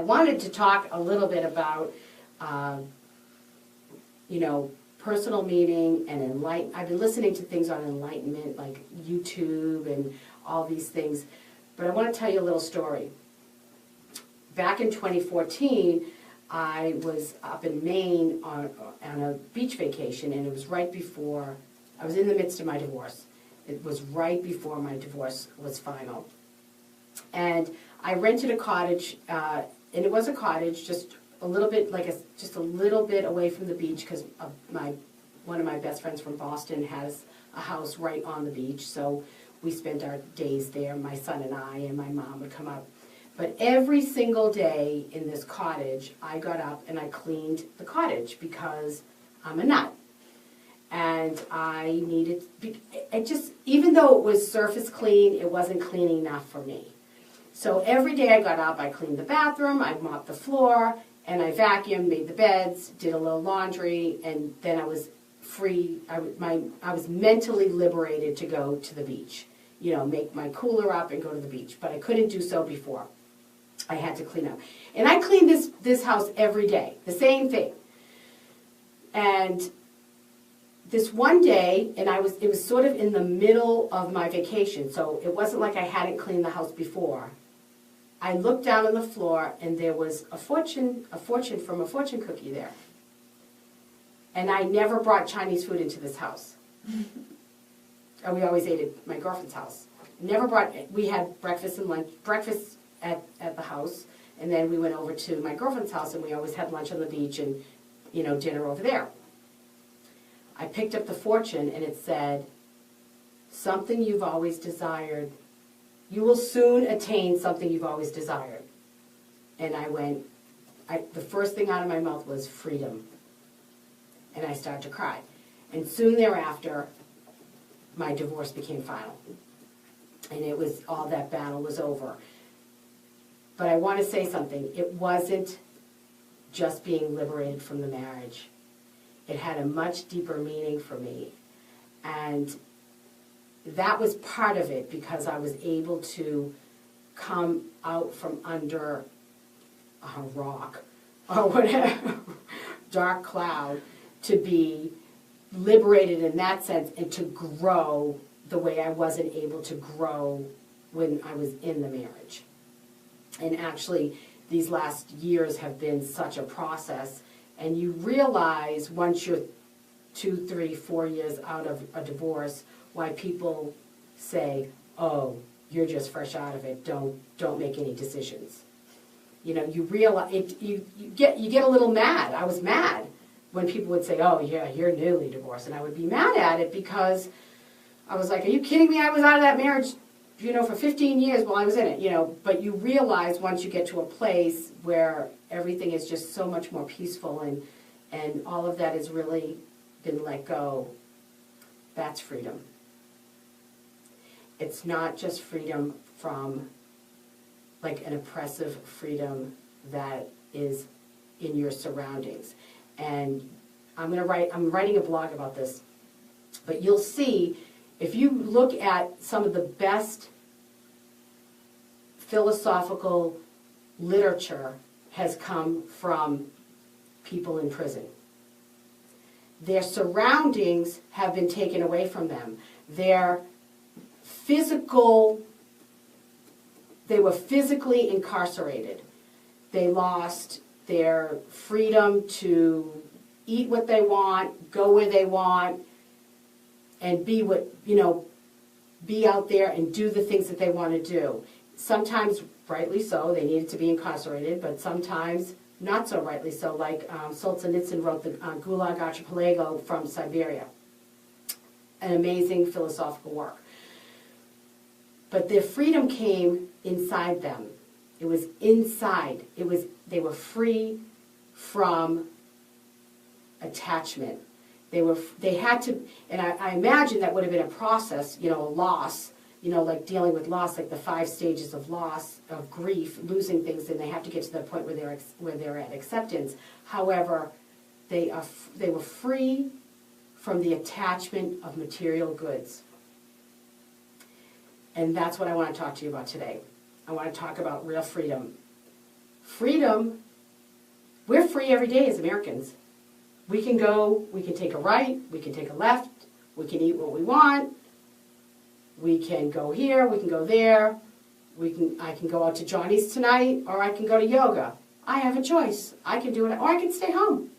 wanted to talk a little bit about, personal meaning and enlightenment. I've been listening to things on enlightenment, like YouTube and all these things, but I want to tell you a little story. Back in 2014, I was up in Maine on a beach vacation, and it was right before, I was in the midst of my divorce. It was right before my divorce was final. And I rented a cottage, and it was a cottage just a little bit, just a little bit away from the beach, because one of my best friends from Boston has a house right on the beach, so we spent our days there, my son and I, and my mom would come up. But every single day in this cottage, I got up and I cleaned the cottage because I'm a nut. And I needed, even though it was surface clean, it wasn't clean enough for me. So every day I got up, I cleaned the bathroom, I mopped the floor, and I vacuumed, made the beds, did a little laundry, and then I was free. I was mentally liberated to go to the beach, make my cooler up and go to the beach. But I couldn't do so before. I had to clean up. And I cleaned this house every day, the same thing. And this one day, and it was sort of in the middle of my vacation, so it wasn't like I hadn't cleaned the house before. I looked down on the floor, and there was a fortune from a fortune cookie there. And I never brought Chinese food into this house. And we always ate at my girlfriend's house. We had breakfast and lunch, breakfast at the house, and then we went over to my girlfriend's house, and we always had lunch on the beach and, dinner over there. I picked up the fortune, and it said, something you've always desired. You will soon attain something you've always desired. And the first thing out of my mouth was freedom. And I started to cry. And soon thereafter, my divorce became final. And all that battle was over. But I want to say something. It wasn't just being liberated from the marriage. It had a much deeper meaning for me. And that was part of it, because I was able to come out from under a rock or whatever, dark cloud, to be liberated in that sense and to grow the way I wasn't able to grow when I was in the marriage. And actually, these last years have been such a process, and you realize once you're 2, 3, 4 years out of a divorce, why people say, "Oh, you're just fresh out of it. Don't make any decisions." You realize you get a little mad. I was mad when people would say, "Oh, yeah, you're newly divorced," and I would be mad at it because I was like, "Are you kidding me? I was out of that marriage, for 15 years while I was in it." But you realize once you get to a place where everything is just so much more peaceful and all of that has really been let go. That's freedom. It's not just freedom from like an oppressive freedom that is in your surroundings. And I'm writing a blog about this, but you'll see, if you look at some of the best philosophical literature has come from people in prison. Their surroundings have been taken away from them. They were physically incarcerated. They lost their freedom to eat what they want, go where they want, and be out there and do the things that they want to do. Sometimes, rightly so, they needed to be incarcerated, but sometimes not so rightly so, like Solzhenitsyn wrote the Gulag Archipelago from Siberia. An amazing philosophical work. But their freedom came inside them. It was inside. They were free from attachment. They had to, and I imagine that would have been a process, a loss, like dealing with loss, like the 5 stages of loss, of grief, losing things, and they have to get to the point where they're at acceptance. However, they were free from the attachment of material goods. And that's what I want to talk to you about today. I want to talk about real freedom. Freedom, we're free every day as Americans. We can go, we can take a right, we can take a left, we can eat what we want, we can go here, we can go there, I can go out to Johnny's tonight, or I can go to yoga. I have a choice. I can do it, or I can stay home.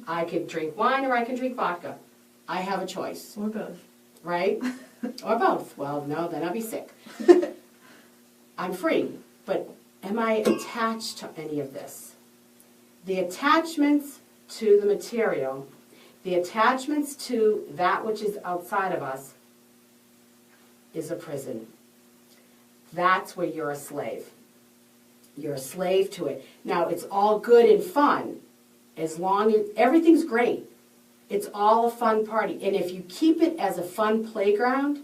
I could drink wine, or I can drink vodka. I have a choice. Or both. Right? Or both. Well, no, then I'll be sick. I'm free, but am I attached to any of this? The attachments to the material, the attachments to that which is outside of us, is a prison. That's where you're a slave. You're a slave to it. Now, it's all good and fun, as long as everything's great. It's all a fun party. And if you keep it as a fun playground,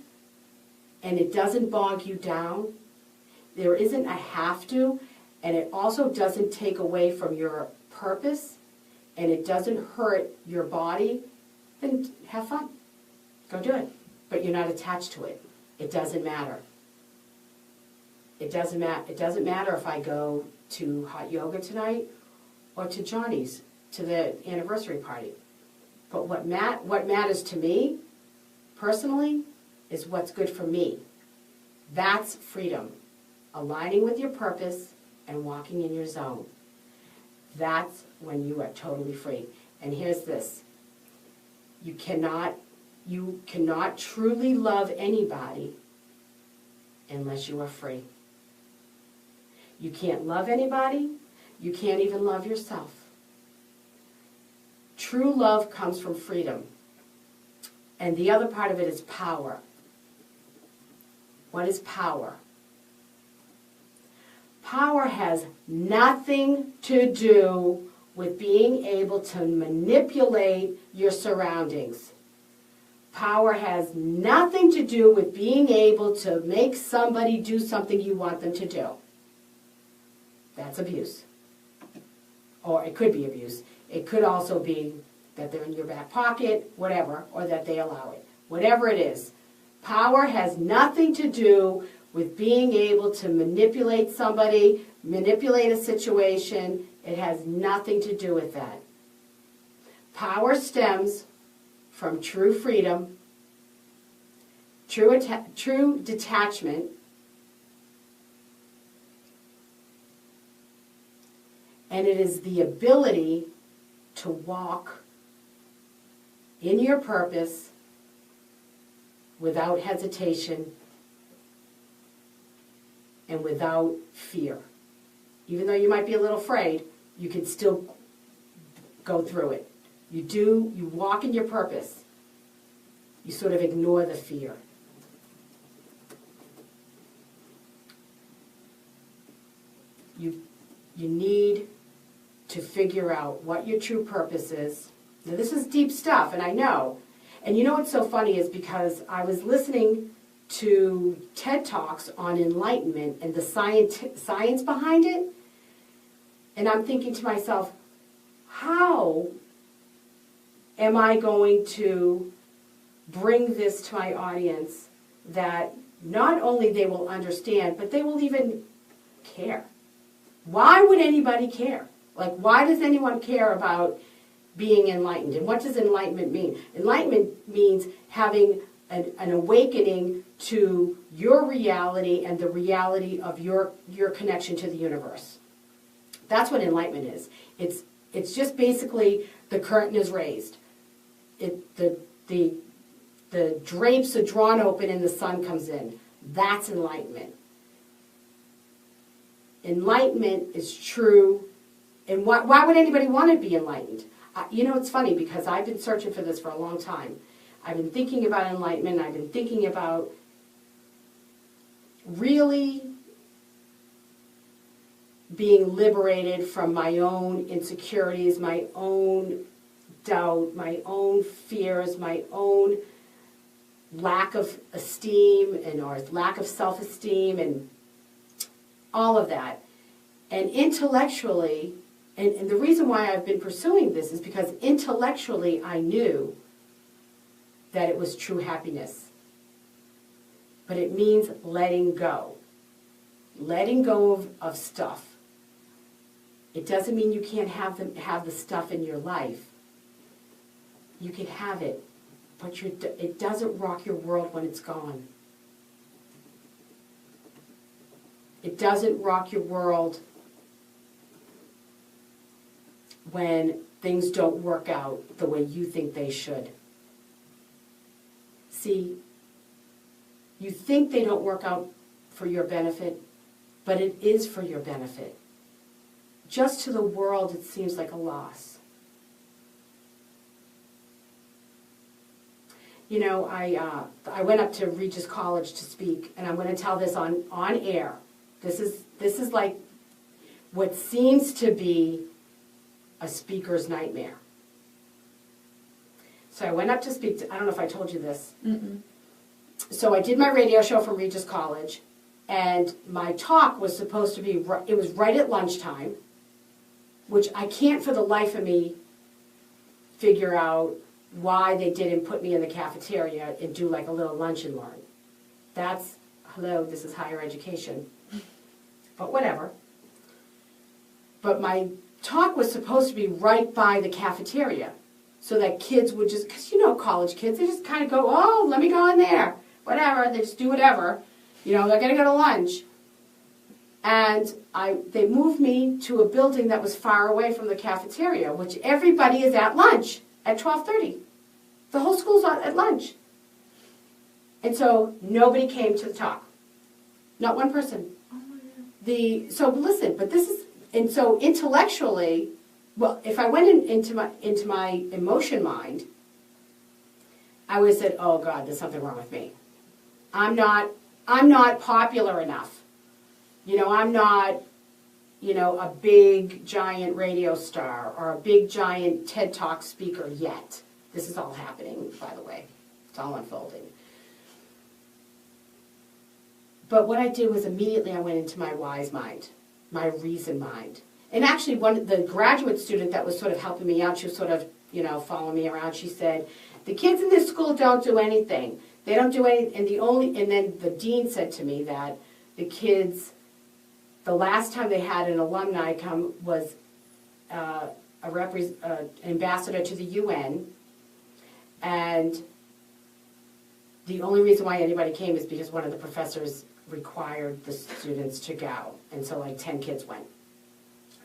and it doesn't bog you down, there isn't a have to, and it also doesn't take away from your purpose, and it doesn't hurt your body, then have fun. Go do it. But you're not attached to it. It doesn't matter. It doesn't matter if I go to hot yoga tonight or to Johnny's, to the anniversary party. But what matters to me, personally, is what's good for me. That's freedom. Aligning with your purpose and walking in your zone. That's when you are totally free. And here's this. You cannot truly love anybody unless you are free. You can't love anybody. You can't even love yourself. True love comes from freedom. And the other part of it is power. What is power? Power has nothing to do with being able to manipulate your surroundings. Power has nothing to do with being able to make somebody do something you want them to do. That's abuse. Or it could be abuse. It could also be that they're in your back pocket, whatever, or that they allow it. Whatever it is, power has nothing to do with being able to manipulate somebody, manipulate a situation. It has nothing to do with that. Power stems from true freedom, true detachment, and it is the ability to walk in your purpose without hesitation and without fear. Even though you might be a little afraid, you can still go through it. You walk in your purpose. You sort of ignore the fear. You need to figure out what your true purpose is. Now, this is deep stuff, and I know. And you know what's so funny is because I was listening to TED Talks on enlightenment and the science behind it, and I'm thinking to myself, how am I going to bring this to my audience that not only they will understand, but they will even care? Why would anybody care? Like, why does anyone care about being enlightened? And what does enlightenment mean? Enlightenment means having an awakening to your reality and the reality of your connection to the universe. That's what enlightenment is. It's just basically the curtain is raised. The drapes are drawn open and the sun comes in. That's enlightenment. Enlightenment is true. And why would anybody want to be enlightened? You know, it's funny because I've been searching for this for a long time. I've been thinking about enlightenment. I've been thinking about really being liberated from my own insecurities, my own doubt, my own fears, my own lack of esteem or lack of self-esteem and all of that. And intellectually, and the reason why I've been pursuing this is because intellectually I knew that it was true happiness. But it means letting go. Letting go of stuff. It doesn't mean you can't have the stuff in your life. You can have it, but it doesn't rock your world when it's gone. It doesn't rock your world when things don't work out the way you think they should. See, you think they don't work out for your benefit, but it is for your benefit. Just to the world, it seems like a loss. You know, I went up to Regis College to speak, and I'm going to tell this on air. This is like what seems to be a speaker's nightmare. So I went up to speak to, I don't know if I told you this. Mm-mm. So I did my radio show from Regis College, and my talk was supposed to be, it was right at lunchtime, which I can't for the life of me figure out why they didn't put me in the cafeteria and do like a little lunch and learn. That's, hello, this is higher education. But whatever. But my talk was supposed to be right by the cafeteria, so that kids would just, because you know college kids, they just kind of go, oh, let me go in there. Whatever, they just do whatever. You know, they're going to go to lunch. And they moved me to a building that was far away from the cafeteria, which everybody is at lunch at 12:30. The whole school's at lunch. And so nobody came to the talk. Not one person. Oh my God. So listen, but this is, and so intellectually, well, if I went into my emotion mind, I would have said, oh God, there's something wrong with me. I'm not popular enough. You know, I'm not, you know, a big, giant radio star or a big, giant TED Talk speaker yet. This is all happening, by the way. It's all unfolding. But what I did was immediately I went into my wise mind, my reason mind. And actually, the graduate student that was sort of helping me out, she was sort of, you know, following me around, she said, the kids in this school don't do anything. They don't do anything. And then the dean said to me that the kids, the last time they had an alumni come was an ambassador to the UN, and the only reason why anybody came is because one of the professors required the students to go, and so like 10 kids went.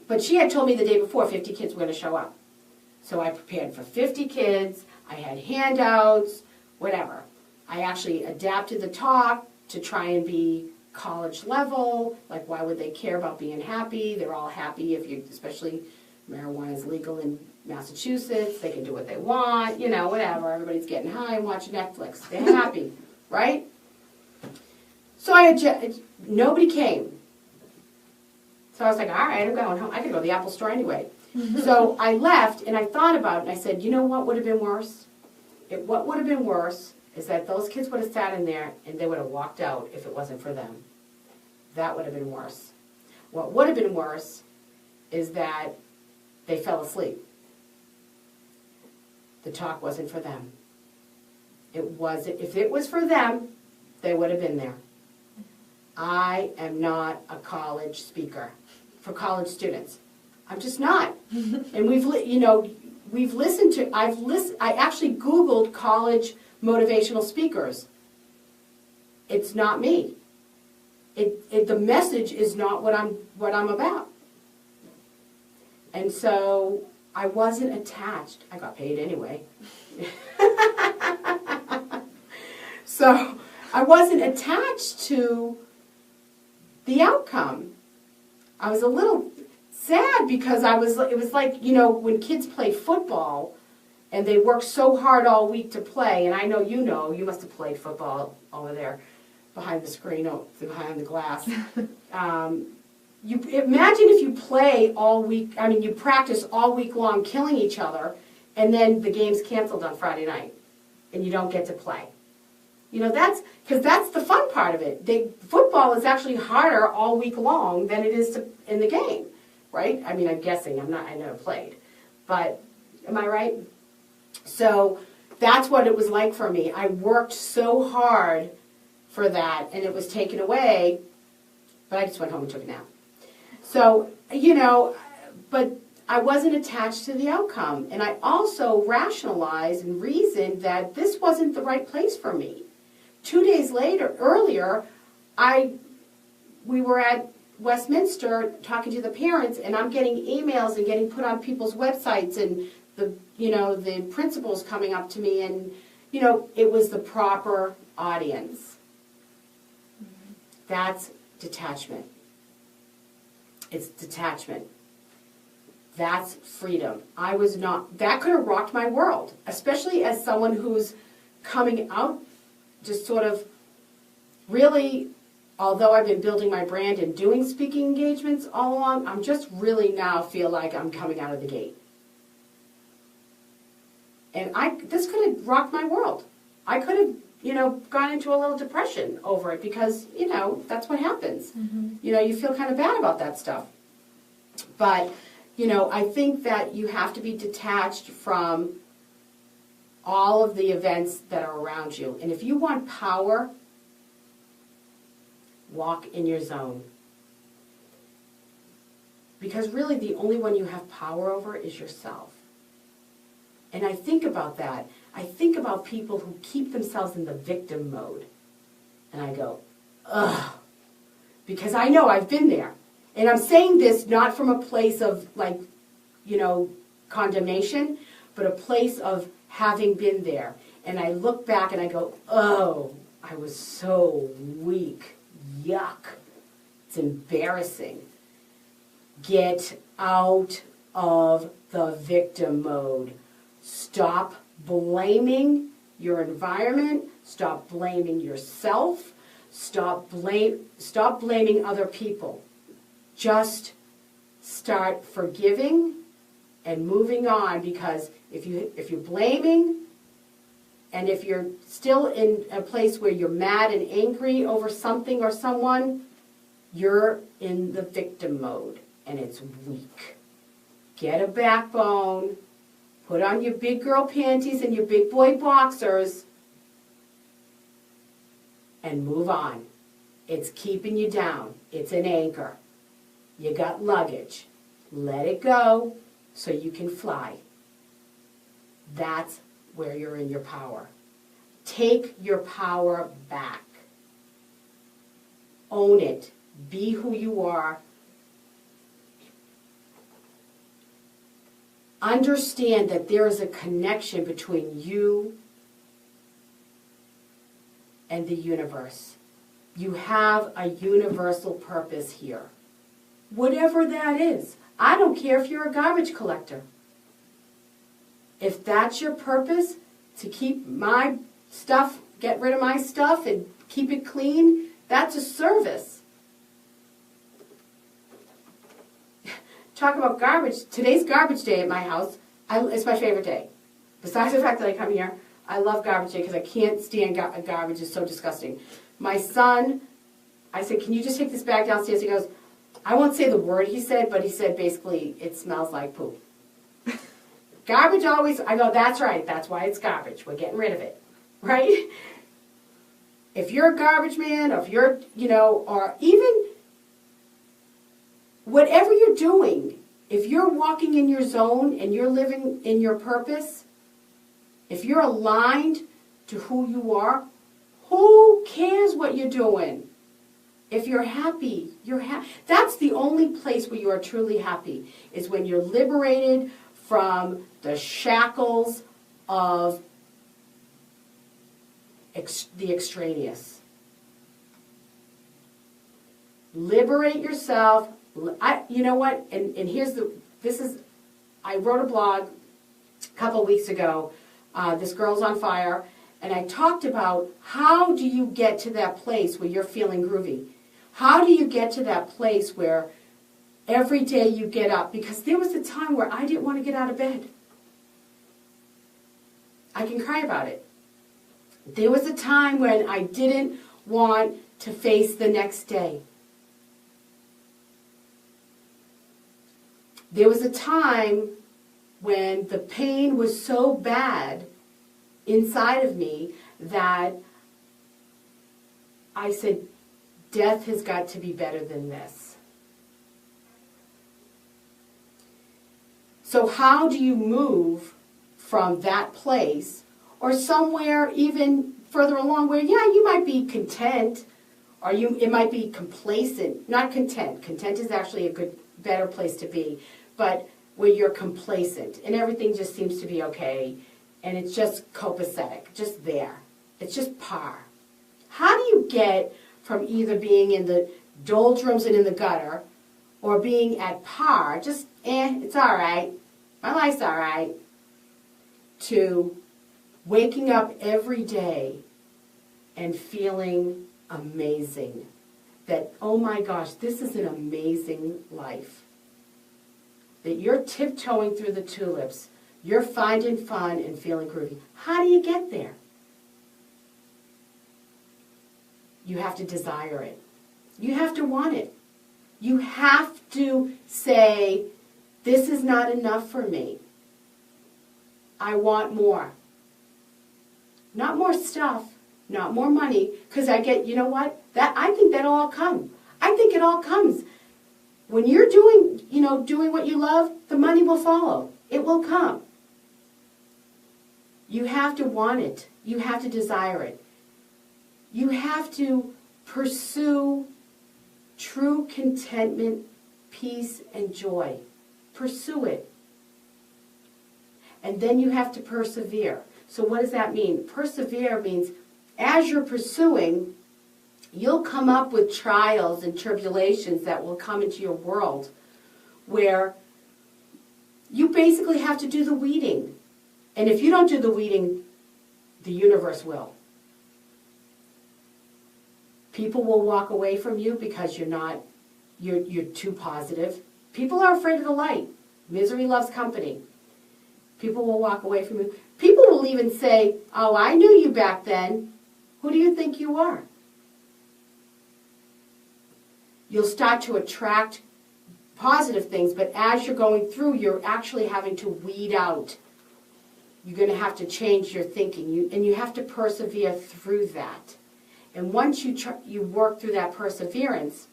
But she had told me the day before 50 kids were going to show up. So I prepared for 50 kids, I had handouts, whatever. I actually adapted the talk to try and be college level, like why would they care about being happy? They're all happy if you, especially marijuana is legal in Massachusetts, they can do what they want, you know, whatever, everybody's getting high and watching Netflix, they're happy, right? So nobody came. So I was like, all right, I'm going home, I could go to the Apple store anyway. So I left and I thought about it and I said, you know what would have been worse? What would have been worse is that those kids would have sat in there and they would have walked out if it wasn't for them. That would have been worse. What would have been worse is that they fell asleep. The talk wasn't for them. If it was for them, they would have been there. I am not a college speaker for college students. I'm just not. And I actually Googled college motivational speakers. It's not me. The message is not what I'm about. And so I wasn't attached. I got paid anyway. So I wasn't attached to the outcome. I was a little sad because it was like, you know, when kids play football and they work so hard all week to play, and I know you must have played football over there behind the screen, behind the glass. You imagine if you play all week, you practice all week long killing each other, and then the game's canceled on Friday night, and you don't get to play. You know, that's the fun part of it. Football is actually harder all week long than it is in the game, right? I'm guessing. I never played. But, am I right? So, that's what it was like for me. I worked so hard for that, and it was taken away, but I just went home and took a nap. So, you know, but I wasn't attached to the outcome. And I also rationalized and reasoned that this wasn't the right place for me. 2 days earlier, we were at Westminster talking to the parents, and I'm getting emails and getting put on people's websites, and the principals coming up to me, and it was the proper audience. That's detachment. It's detachment. That's freedom. That could have rocked my world, especially as someone who's coming out, just sort of really, although I've been building my brand and doing speaking engagements all along, I'm just really now feel like I'm coming out of the gate. And this could have rocked my world. I could have, gone into a little depression over it because, that's what happens. Mm-hmm. You feel kind of bad about that stuff. But, I think that you have to be detached from all of the events that are around you. And if you want power, walk in your zone. Because really the only one you have power over is yourself. And I think about that. I think about people who keep themselves in the victim mode. And I go, ugh. Because I know I've been there. And I'm saying this not from a place of condemnation, but a place of having been there. And I look back and I go, oh, I was so weak. Yuck. It's embarrassing. Get out of the victim mode. Stop blaming your environment. Stop blaming yourself. Stop blaming other people. Just start forgiving and moving on, because if you're blaming, and if you're still in a place where you're mad and angry over something or someone, you're in the victim mode, and it's weak. Get a backbone. Put on your big girl panties and your big boy boxers and move on. It's keeping you down. It's an anchor. You got luggage. Let it go so you can fly. That's where you're in your power. Take your power back. Own it. Be who you are. Understand that there is a connection between you and the universe. You have a universal purpose here. Whatever that is. I don't care if you're a garbage collector. If that's your purpose, to keep my stuff, get rid of my stuff and keep it clean, that's a service. Talk about garbage. Today's garbage day at my house. It's my favorite day. Besides the fact that I come here, I love garbage day because I can't stand garbage. It's so disgusting. My son, I said, can you just take this bag downstairs? He goes, I won't say the word he said, but he said basically, it smells like poop. Garbage always, I go, that's right. That's why it's garbage. We're getting rid of it. Right? If you're a garbage man, or if you're, or even whatever you're doing, if you're walking in your zone and you're living in your purpose, if you're aligned to who you are, who cares what you're doing? If you're happy, you're happy. That's the only place where you are truly happy, is when you're liberated from the shackles of the extraneous. Liberate yourself. You know what? And I wrote a blog a couple of weeks ago, This Girl's on Fire, and I talked about how do you get to that place where you're feeling groovy? How do you get to that place where every day you get up? Because there was a time where I didn't want to get out of bed. I can cry about it. There was a time when I didn't want to face the next day. There was a time when the pain was so bad inside of me that I said, death has got to be better than this. So how do you move from that place or somewhere even further along where, yeah, you might be content, or it might be complacent, not content. Content is actually a better place to be, but where you're complacent and everything just seems to be okay and it's just copacetic, just there. It's just par. How do you get from either being in the doldrums and in the gutter or being at par, just, it's all right, my life's all right, to waking up every day and feeling amazing? That, oh my gosh, this is an amazing life. That you're tiptoeing through the tulips, you're finding fun and feeling groovy. How do you get there? You have to desire it. You have to want it. You have to say, this is not enough for me. I want more. Not more stuff, not more money, because I get, you know what? I think that'll all come. I think it all comes. When you're doing what you love, the money will follow. It will come. You have to want it. You have to desire it. You have to pursue true contentment, peace, and joy. Pursue it. And then you have to persevere. So what does that mean? Persevere means as you're pursuing, you'll come up with trials and tribulations that will come into your world where you basically have to do the weeding. And if you don't do the weeding, the universe will. People will walk away from you because you're too positive. People are afraid of the light. Misery loves company. People will walk away from you. People will even say, oh, I knew you back then. Who do you think you are? You'll start to attract positive things, but as you're going through, you're actually having to weed out. You're going to have to change your thinking, and you have to persevere through that. And once you work through that perseverance,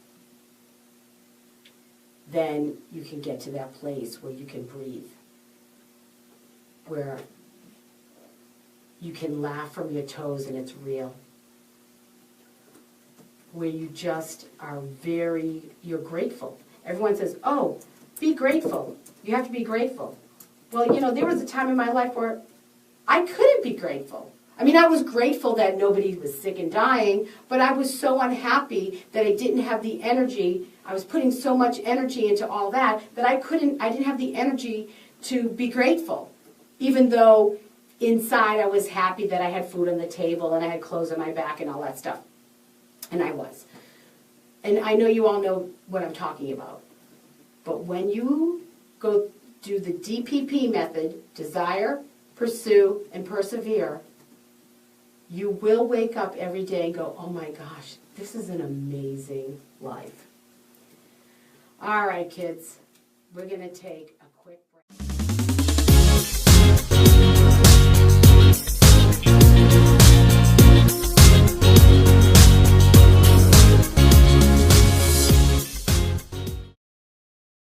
then you can get to that place where you can breathe, where you can laugh from your toes and it's real, where you just are you're grateful. Everyone says, oh, be grateful. You have to be grateful. Well, there was a time in my life where I couldn't be grateful. I mean, I was grateful that nobody was sick and dying, but I was so unhappy that I didn't have the energy. I was putting so much energy into all that I didn't have the energy to be grateful. Even though inside I was happy that I had food on the table and I had clothes on my back and all that stuff. And I was. And I know you all know what I'm talking about. But when you go do the DPP method, desire, pursue, and persevere, you will wake up every day and go, oh my gosh, this is an amazing life. All right, kids, we're going to take a quick